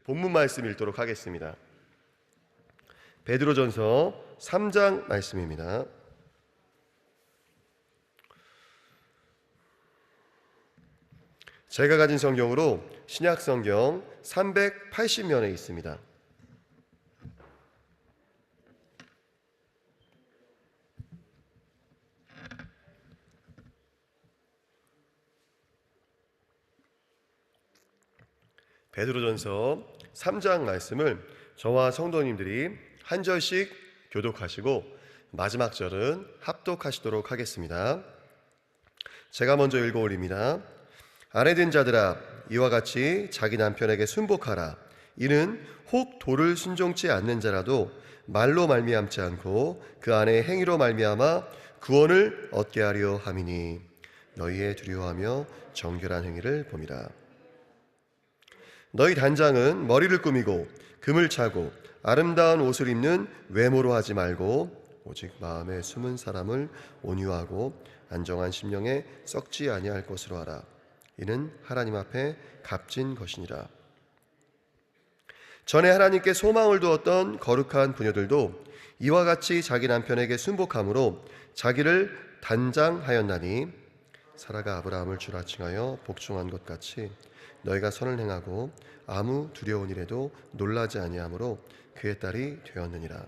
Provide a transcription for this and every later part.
본문 말씀 읽도록 하겠습니다. 베드로전서 3장 말씀입니다. 제가 가진 성경으로 신약 성경 380면에 있습니다. 베드로전서 3장 말씀을 저와 성도님들이 한 절씩 교독하시고 마지막 절은 합독하시도록 하겠습니다. 제가 먼저 읽어 올립니다. 아내된 자들아, 이와 같이 자기 남편에게 순복하라. 이는 혹 도를 순종치 않는 자라도 말로 말미암지 않고 그 안에 행위로 말미암아 구원을 얻게 하려 함이니 너희의 두려워하며 정결한 행위를 봄이라. 너희 단장은 머리를 꾸미고 금을 차고 아름다운 옷을 입는 외모로 하지 말고 오직 마음에 숨은 사람을 온유하고 안정한 심령에 썩지 아니할 것으로 하라. 이는 하나님 앞에 값진 것이니라. 전에 하나님께 소망을 두었던 거룩한 부녀들도 이와 같이 자기 남편에게 순복함으로 자기를 단장하였나니 사라가 아브라함을 주라칭하여 복종한 것 같이 너희가 선을 행하고 아무 두려운 일에도 놀라지 아니하므로 그의 딸이 되었느니라.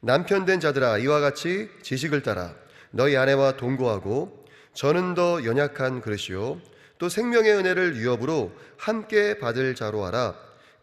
남편 된 자들아, 이와 같이 지식을 따라 너희 아내와 동거하고 저는 더 연약한 그릇이요 또 생명의 은혜를 유업으로 함께 받을 자로 하라.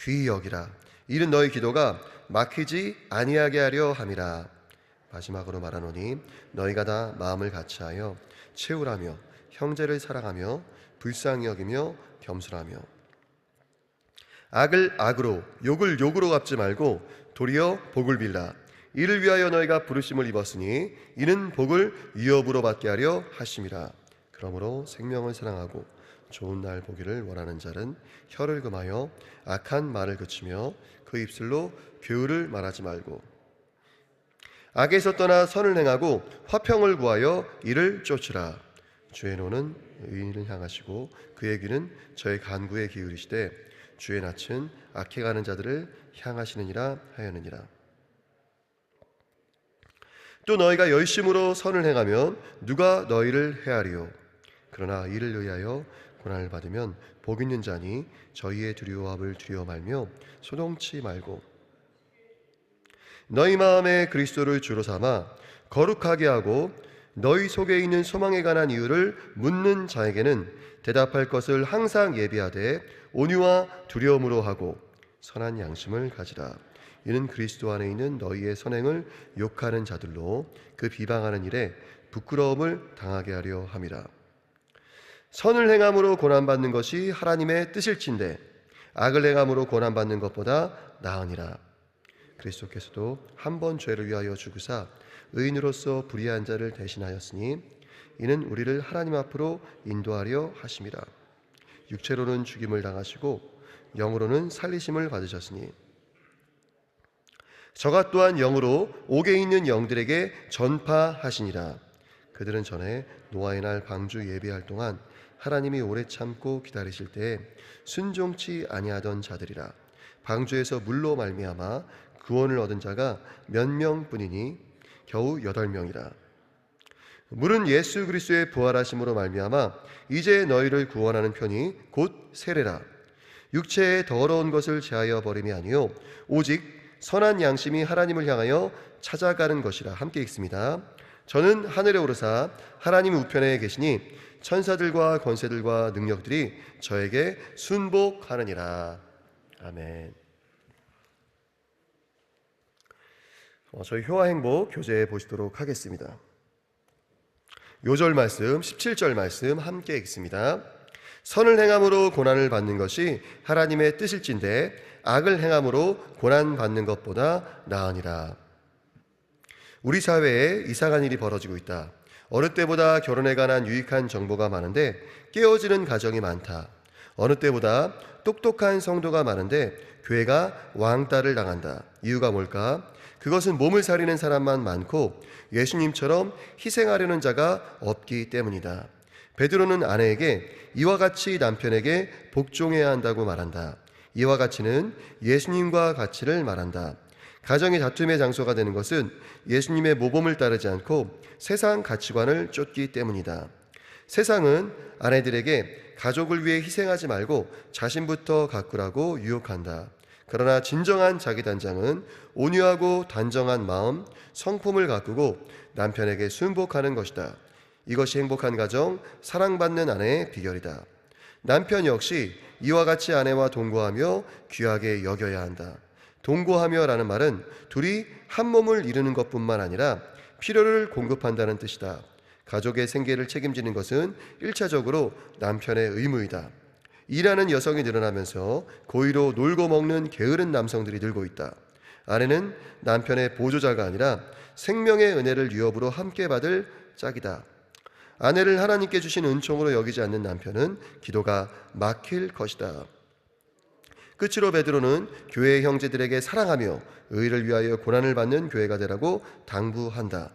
귀히 여기라. 이는 너희 기도가 막히지 아니하게 하려 함이라. 마지막으로 말하노니 너희가 다 마음을 같이하여 채우라며 형제를 사랑하며 불쌍히 여기며 겸손하며 악을 악으로 욕을 욕으로 갚지 말고 도리어 복을 빌라. 이를 위하여 너희가 부르심을 입었으니 이는 복을 위업으로 받게 하려 하심이라. 그러므로 생명을 사랑하고 좋은 날 보기를 원하는 자는 혀를 금하여 악한 말을 그치며 그 입술로 교훈을 말하지 말고 악에서 떠나 선을 행하고 화평을 구하여 이를 쫓으라. 주의 노는 의인을 향하시고 그의 귀는 저의 간구에 기울이시되 주의 낯은 악해 가는 자들을 향하시느니라 하였느니라. 또 너희가 열심으로 선을 행하면 누가 너희를 해하리요. 그러나 이를 의하여 고난을 받으면 복 있는 자니 저희의 두려움을 두려워 말며 소동치 말고 너희 마음에 그리스도를 주로 삼아 거룩하게 하고 너희 속에 있는 소망에 관한 이유를 묻는 자에게는 대답할 것을 항상 예비하되 온유와 두려움으로 하고 선한 양심을 가지라. 이는 그리스도 안에 있는 너희의 선행을 욕하는 자들로 그 비방하는 일에 부끄러움을 당하게 하려 함이라. 선을 행함으로 고난받는 것이 하나님의 뜻일진데 악을 행함으로 고난받는 것보다 나으니라. 그리스도께서도 한 번 죄를 위하여 죽으사 의인으로서 불의한 자를 대신하였으니 이는 우리를 하나님 앞으로 인도하려 하심이라. 육체로는 죽임을 당하시고 영으로는 살리심을 받으셨으니 저가 또한 영으로 옥에 있는 영들에게 전파하시니라. 그들은 전에 노아의 날 방주 예비할 동안 하나님이 오래 참고 기다리실 때에 순종치 아니하던 자들이라. 방주에서 물로 말미암아 구원을 얻은 자가 몇 명뿐이니 겨우 8명이라. 물은 예수 그리스도의 부활하심으로 말미암아 이제 너희를 구원하는 편이 곧 세례라. 육체의 더러운 것을 제하여 버림이 아니요 오직 선한 양심이 하나님을 향하여 찾아가는 것이라. 함께 읽습니다. 저는 하늘에 오르사 하나님 우편에 계시니 천사들과 권세들과 능력들이 저에게 순복하느니라. 아멘. 저희 효화행복 교재 보시도록 하겠습니다. 요절 말씀 17절 말씀 함께 읽습니다. 선을 행함으로 고난을 받는 것이 하나님의 뜻일진데 악을 행함으로 고난받는 것보다 나으니라. 우리 사회에 이상한 일이 벌어지고 있다. 어느 때보다 결혼에 관한 유익한 정보가 많은데 깨어지는 가정이 많다. 어느 때보다 똑똑한 성도가 많은데 교회가 왕따를 당한다. 이유가 뭘까? 그것은 몸을 사리는 사람만 많고 예수님처럼 희생하려는 자가 없기 때문이다. 베드로는 아내에게 이와 같이 남편에게 복종해야 한다고 말한다. 이와 같이는 예수님과 같이를 말한다. 가정이 다툼의 장소가 되는 것은 예수님의 모범을 따르지 않고 세상 가치관을 쫓기 때문이다. 세상은 아내들에게 가족을 위해 희생하지 말고 자신부터 가꾸라고 유혹한다. 그러나 진정한 자기 단장은 온유하고 단정한 마음, 성품을 가꾸고 남편에게 순복하는 것이다. 이것이 행복한 가정, 사랑받는 아내의 비결이다. 남편 역시 이와 같이 아내와 동거하며 귀하게 여겨야 한다. 동거하며라는 말은 둘이 한 몸을 이루는 것뿐만 아니라 필요를 공급한다는 뜻이다. 가족의 생계를 책임지는 것은 1차적으로 남편의 의무이다. 일하는 여성이 늘어나면서 고의로 놀고 먹는 게으른 남성들이 늘고 있다. 아내는 남편의 보조자가 아니라 생명의 은혜를 유업으로 함께 받을 짝이다. 아내를 하나님께 주신 은총으로 여기지 않는 남편은 기도가 막힐 것이다. 끝으로 베드로는 교회의 형제들에게 사랑하며 의를 위하여 고난을 받는 교회가 되라고 당부한다.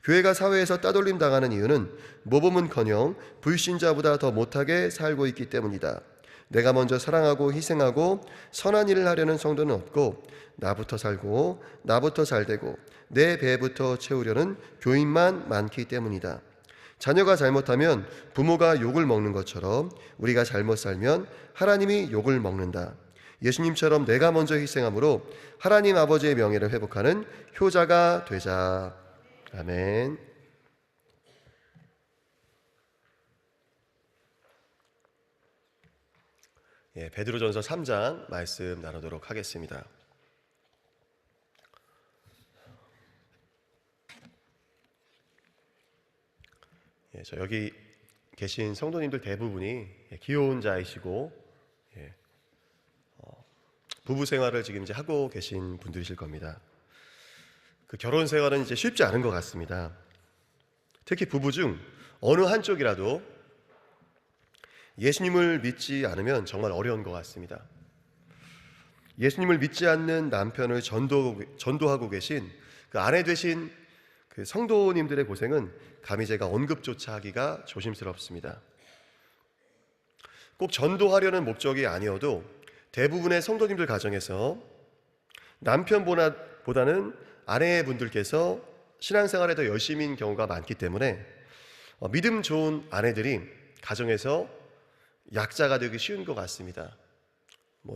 교회가 사회에서 따돌림 당하는 이유는 모범은커녕 불신자보다 더 못하게 살고 있기 때문이다. 내가 먼저 사랑하고 희생하고 선한 일을 하려는 성도는 없고 나부터 살고 나부터 잘되고 내 배부터 채우려는 교인만 많기 때문이다. 자녀가 잘못하면 부모가 욕을 먹는 것처럼 우리가 잘못 살면 하나님이 욕을 먹는다. 예수님처럼 내가 먼저 희생함으로 하나님 아버지의 명예를 회복하는 효자가 되자. 아멘. 베드로전서 3장 말씀 나누도록 하겠습니다. 저 여기 계신 성도님들 대부분이 귀여운 자이시고 부부 생활을 지금 이제 하고 계신 분들이실 겁니다. 그 결혼 생활은 이제 쉽지 않은 것 같습니다. 특히 부부 중 어느 한쪽이라도 예수님을 믿지 않으면 정말 어려운 것 같습니다. 예수님을 믿지 않는 남편을 전도하고 계신 그 아내 되신 그 성도님들의 고생은 감히 제가 언급조차 하기가 조심스럽습니다. 꼭 전도하려는 목적이 아니어도 대부분의 성도님들 가정에서 남편보다는 아내분들께서 신앙생활에 더 열심인 경우가 많기 때문에 믿음 좋은 아내들이 가정에서 약자가 되기 쉬운 것 같습니다.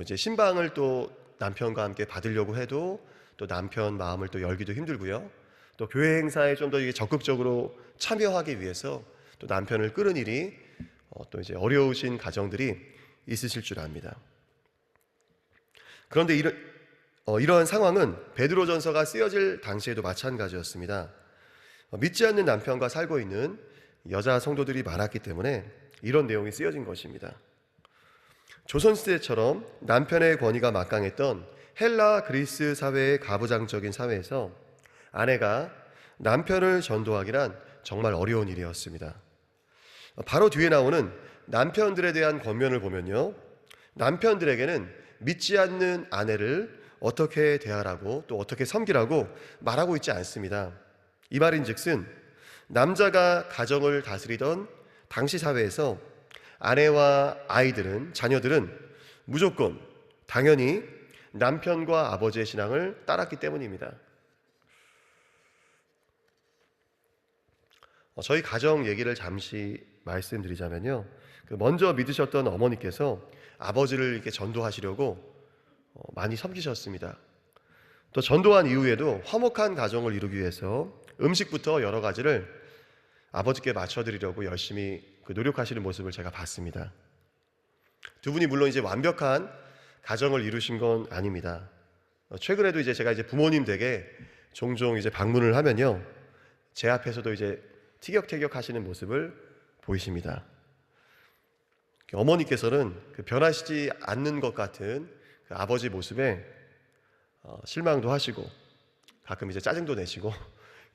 이제 신방을 또 남편과 함께 받으려고 해도 또 남편 마음을 또 열기도 힘들고요. 또 교회 행사에 좀 더 적극적으로 참여하기 위해서 또 남편을 끌은 일이 또 이제 어려우신 가정들이 있으실 줄 압니다. 그런데 이러한 상황은 베드로전서가 쓰여질 당시에도 마찬가지였습니다. 믿지 않는 남편과 살고 있는 여자 성도들이 많았기 때문에 이런 내용이 쓰여진 것입니다. 조선시대처럼 남편의 권위가 막강했던 헬라 그리스 사회의 가부장적인 사회에서 아내가 남편을 전도하기란 정말 어려운 일이었습니다. 바로 뒤에 나오는 남편들에 대한 권면을 보면요, 남편들에게는 믿지 않는 아내를 어떻게 대하라고 또 어떻게 섬기라고 말하고 있지 않습니다. 이 말인즉슨 남자가 가정을 다스리던 당시 사회에서 아내와 자녀들은 무조건 당연히 남편과 아버지의 신앙을 따랐기 때문입니다. 저희 가정 얘기를 잠시 말씀드리자면요, 먼저 믿으셨던 어머니께서 아버지를 이렇게 전도하시려고 많이 섬기셨습니다. 또 전도한 이후에도 화목한 가정을 이루기 위해서 음식부터 여러 가지를 아버지께 맞춰드리려고 열심히 노력하시는 모습을 제가 봤습니다. 두 분이 물론 이제 완벽한 가정을 이루신 건 아닙니다. 최근에도 이제 제가 부모님 댁에 종종 이제 방문을 하면요, 제 앞에서도 이제 티격태격 하시는 모습을 보이십니다. 어머니께서는 변하시지 않는 것 같은 그 아버지 모습에 실망도 하시고 가끔 이제 짜증도 내시고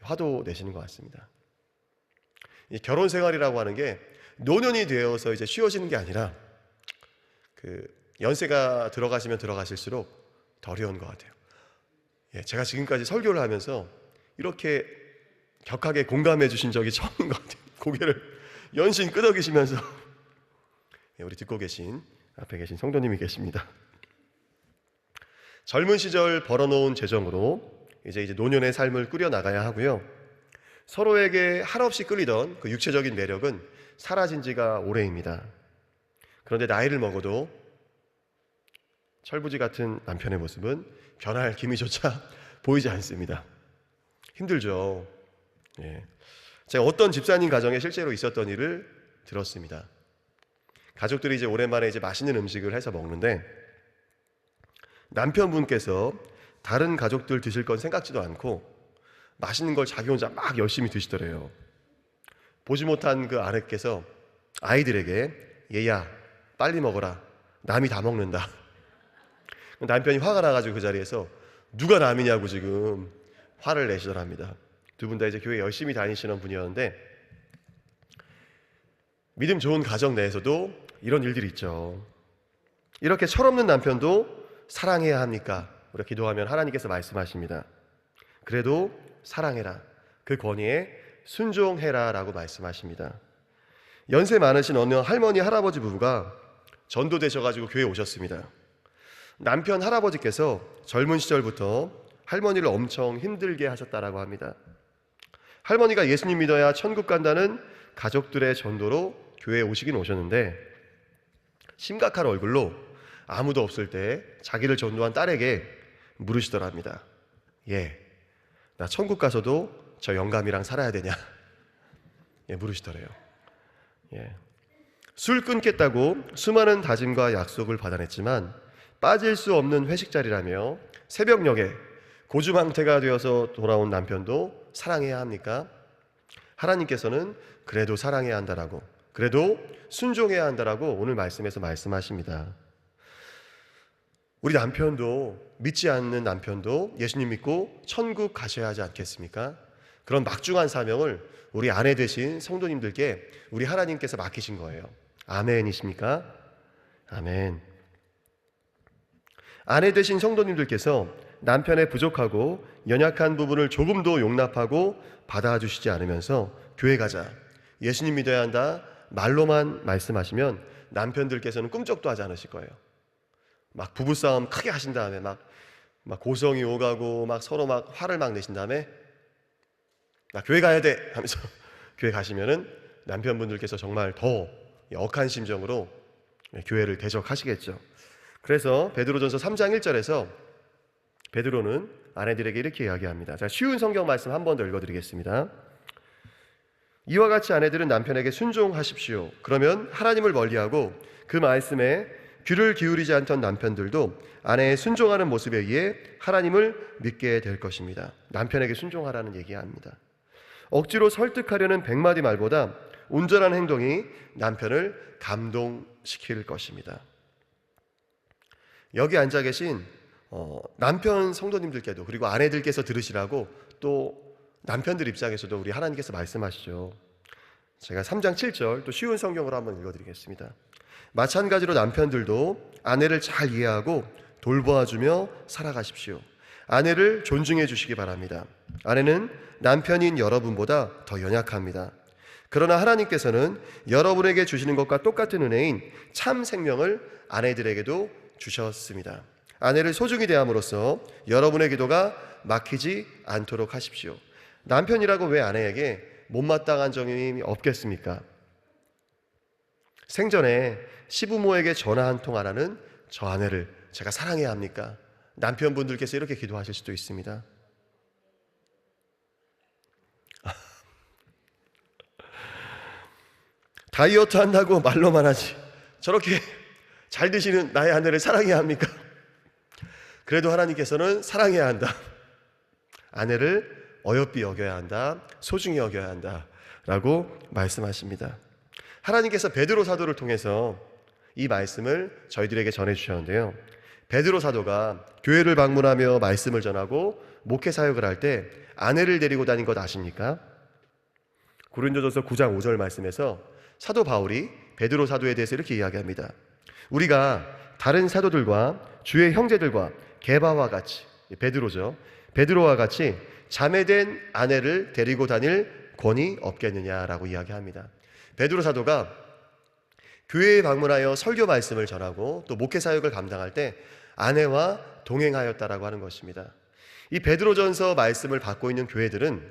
화도 내시는 것 같습니다. 이 결혼 생활이라고 하는 게 노년이 되어서 이제 쉬워지는 게 아니라 연세가 들어가시면 들어가실수록 더 어려운 것 같아요. 제가 지금까지 설교를 하면서 이렇게 격하게 공감해 주신 적이 처음인 것 같아요. 고개를 연신 끄덕이시면서 우리 듣고 계신 앞에 계신 성도님이 계십니다. 젊은 시절 벌어놓은 재정으로 이제 노년의 삶을 꾸려 나가야 하고요. 서로에게 한없이 끌리던 그 육체적인 매력은 사라진 지가 오래입니다. 그런데 나이를 먹어도 철부지 같은 남편의 모습은 변할 기미조차 보이지 않습니다. 힘들죠. 예. 제가 어떤 집사님 가정에 실제로 있었던 일을 들었습니다. 가족들이 이제 오랜만에 이제 맛있는 음식을 해서 먹는데 남편분께서 다른 가족들 드실 건 생각지도 않고 맛있는 걸 자기 혼자 막 열심히 드시더래요. 보지 못한 그 아내께서 아이들에게 얘야 빨리 먹어라 남이 다 먹는다. 남편이 화가 나가지고 그 자리에서 누가 남이냐고 지금 화를 내시더랍니다. 두 분 다 이제 교회 열심히 다니시는 분이었는데 믿음 좋은 가정 내에서도 이런 일들이 있죠. 이렇게 철없는 남편도 사랑해야 합니까? 우리가 기도하면 하나님께서 말씀하십니다. 그래도 사랑해라. 그 권위에 순종해라 라고 말씀하십니다. 연세 많으신 어느 할머니 할아버지 부부가 전도되셔가지고 교회에 오셨습니다. 남편 할아버지께서 젊은 시절부터 할머니를 엄청 힘들게 하셨다라고 합니다. 할머니가 예수님 믿어야 천국 간다는 가족들의 전도로 교회에 오시긴 오셨는데 심각한 얼굴로 아무도 없을 때 자기를 전도한 딸에게 물으시더랍니다. 예, 나 천국 가서도 저 영감이랑 살아야 되냐? 예, 물으시더래요. 예. 술 끊겠다고 수많은 다짐과 약속을 받아냈지만 빠질 수 없는 회식 자리라며 새벽녘에 고주망태가 되어서 돌아온 남편도 사랑해야 합니까? 하나님께서는 그래도 사랑해야 한다라고, 그래도 순종해야 한다라고 오늘 말씀에서 말씀하십니다. 우리 남편도, 믿지 않는 남편도 예수님 믿고 천국 가셔야 하지 않겠습니까? 그런 막중한 사명을 우리 아내 되신 성도님들께 우리 하나님께서 맡기신 거예요. 아멘이십니까? 아멘. 아내 되신 성도님들께서 남편의 부족하고 연약한 부분을 조금도 용납하고 받아주시지 않으면서 교회 가자, 예수님 믿어야 한다 말로만 말씀하시면 남편들께서는 꿈쩍도 하지 않으실 거예요. 막 부부싸움 크게 하신 다음에 막 고성이 오가고 막 서로 막 화를 막 내신 다음에 나 교회 가야 돼 하면서 교회 가시면은 남편분들께서 정말 더 억한 심정으로 교회를 대적하시겠죠. 그래서 베드로전서 3장 1절에서 베드로는 아내들에게 이렇게 이야기합니다. 자, 쉬운 성경 말씀 한 번 더 읽어드리겠습니다. 이와 같이 아내들은 남편에게 순종하십시오. 그러면 하나님을 멀리하고 그 말씀에 귀를 기울이지 않던 남편들도 아내의 순종하는 모습에 의해 하나님을 믿게 될 것입니다. 남편에게 순종하라는 얘기합니다. 억지로 설득하려는 100마디 말보다 온전한 행동이 남편을 감동시킬 것입니다. 여기 앉아 계신 남편 성도님들께도, 그리고 아내들께서 들으시라고 또 남편들 입장에서도 우리 하나님께서 말씀하시죠. 제가 3장 7절 또 쉬운 성경으로 한번 읽어드리겠습니다. 마찬가지로 남편들도 아내를 잘 이해하고 돌보아주며 살아가십시오. 아내를 존중해 주시기 바랍니다. 아내는 남편인 여러분보다 더 연약합니다. 그러나 하나님께서는 여러분에게 주시는 것과 똑같은 은혜인 참 생명을 아내들에게도 주셨습니다. 아내를 소중히 대함으로써 여러분의 기도가 막히지 않도록 하십시오. 남편이라고 왜 아내에게 못마땅한 점이 없겠습니까? 생전에 시부모에게 전화 한 통 안 하는 저 아내를 제가 사랑해야 합니까? 남편분들께서 이렇게 기도하실 수도 있습니다. 다이어트 한다고 말로만 하지 저렇게 잘 드시는 나의 아내를 사랑해야 합니까? 그래도 하나님께서는 사랑해야 한다. 아내를 어여삐 여겨야 한다. 소중히 여겨야 한다. 라고 말씀하십니다. 하나님께서 베드로 사도를 통해서 이 말씀을 저희들에게 전해주셨는데요. 베드로 사도가 교회를 방문하며 말씀을 전하고 목회 사역을 할 때 아내를 데리고 다닌 것 아십니까? 고린도전서 9장 5절 말씀에서 사도 바울이 베드로 사도에 대해서 이렇게 이야기합니다. 우리가 다른 사도들과 주의 형제들과 게바와 같이, 베드로죠, 베드로와 같이 자매된 아내를 데리고 다닐 권위 없겠느냐라고 이야기합니다. 베드로 사도가 교회에 방문하여 설교 말씀을 전하고 또 목회 사역을 감당할 때 아내와 동행하였다라고 하는 것입니다. 이 베드로전서 말씀을 받고 있는 교회들은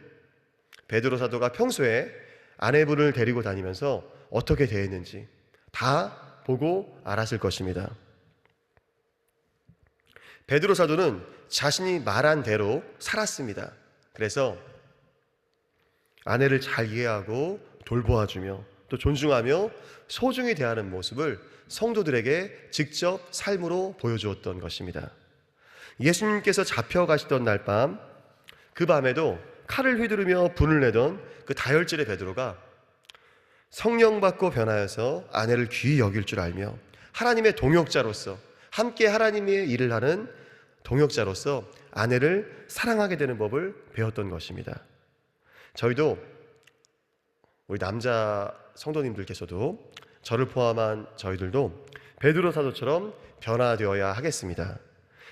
베드로 사도가 평소에 아내분을 데리고 다니면서 어떻게 대했는지 다 보고 알았을 것입니다. 베드로 사도는 자신이 말한 대로 살았습니다. 그래서 아내를 잘 이해하고 돌보아주며 또 존중하며 소중히 대하는 모습을 성도들에게 직접 삶으로 보여주었던 것입니다. 예수님께서 잡혀가시던 날 밤, 그 밤에도 칼을 휘두르며 분을 내던 그 다혈질의 베드로가 성령 받고 변하여서 아내를 귀히 여길 줄 알며 하나님의 동역자로서 함께 하나님의 일을 하는 동역자로서 아내를 사랑하게 되는 법을 배웠던 것입니다. 저희도 우리 남자 성도님들께서도 저를 포함한 저희들도 베드로 사도처럼 변화되어야 하겠습니다.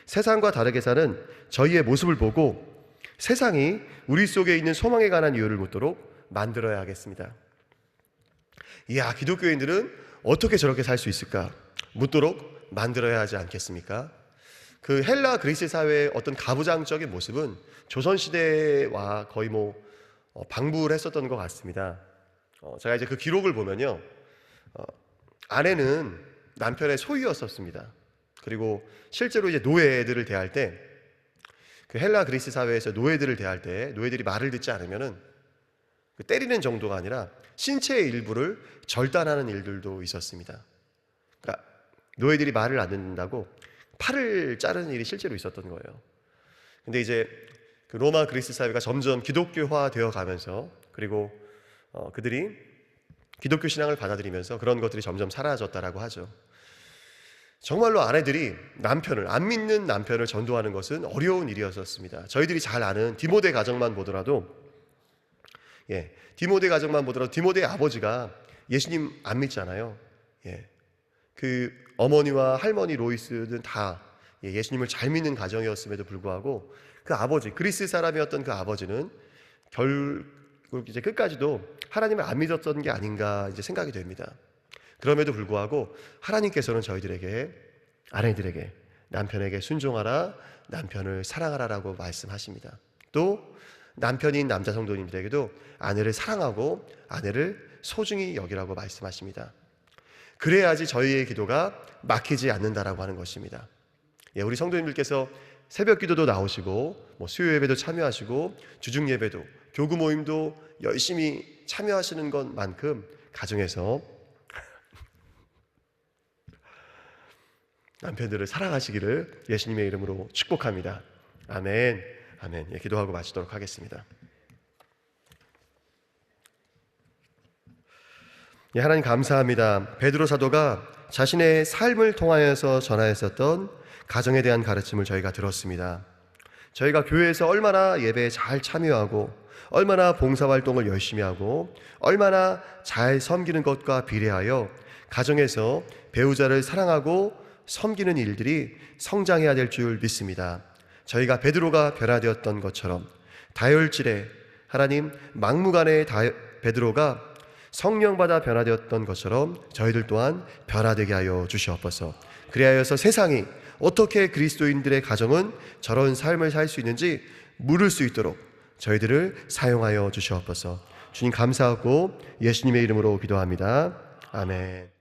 세상과 다르게 사는 저희의 모습을 보고 세상이 우리 속에 있는 소망에 관한 이유를 묻도록 만들어야 하겠습니다. 이야, 기독교인들은 어떻게 저렇게 살 수 있을까? 묻도록 만들어야 하지 않겠습니까? 그 헬라 그리스 사회의 어떤 가부장적인 모습은 조선시대와 거의 방불 했었던 것 같습니다. 제가 이제 그 기록을 보면요, 아내는 남편의 소유였었습니다. 그리고 실제로 이제 노예들을 대할 때, 그 헬라 그리스 사회에서 노예들을 대할 때 노예들이 말을 듣지 않으면은 때리는 정도가 아니라 신체의 일부를 절단하는 일들도 있었습니다. 그러니까 노예들이 말을 안 듣는다고 팔을 자르는 일이 실제로 있었던 거예요. 근데 이제 그 로마 그리스 사회가 점점 기독교화 되어 가면서, 그리고 그들이 기독교 신앙을 받아들이면서 그런 것들이 점점 사라졌다라고 하죠. 정말로 아내들이 안 믿는 남편을 전도하는 것은 어려운 일이었습니다. 저희들이 잘 아는 디모데 가정만 보더라도, 디모데의 아버지가 예수님 안 믿잖아요. 그 어머니와 할머니 로이스는 다 예수님을 잘 믿는 가정이었음에도 불구하고 그 아버지, 그리스 사람이었던 그 아버지는 결국 이제 끝까지도 하나님을 안 믿었던 게 아닌가 이제 생각이 됩니다. 그럼에도 불구하고 하나님께서는 저희들에게, 아내들에게 남편에게 순종하라, 남편을 사랑하라라고 말씀하십니다. 또 남편인 남자 성도님들에게도 아내를 사랑하고 아내를 소중히 여기라고 말씀하십니다. 그래야지 저희의 기도가 막히지 않는다라고 하는 것입니다. 우리 성도님들께서 새벽 기도도 나오시고 수요 예배도 참여하시고 주중 예배도, 교구 모임도 열심히 참여하시는 것만큼 가정에서 남편들을 사랑하시기를 예수님의 이름으로 축복합니다. 아멘. 아멘. 기도하고 마치도록 하겠습니다. 하나님 감사합니다. 베드로 사도가 자신의 삶을 통하여서 전하였었던 가정에 대한 가르침을 저희가 들었습니다. 저희가 교회에서 얼마나 예배에 잘 참여하고 얼마나 봉사활동을 열심히 하고 얼마나 잘 섬기는 것과 비례하여 가정에서 배우자를 사랑하고 섬기는 일들이 성장해야 될 줄 믿습니다. 저희가 베드로가 변화되었던 것처럼 다혈질의 하나님, 막무가내의 베드로가 성령받아 변화되었던 것처럼 저희들 또한 변화되게 하여 주시옵소서. 그리하여서 세상이 어떻게 그리스도인들의 가정은 저런 삶을 살 수 있는지 물을 수 있도록 저희들을 사용하여 주시옵소서. 주님 감사하고 예수님의 이름으로 기도합니다. 아멘.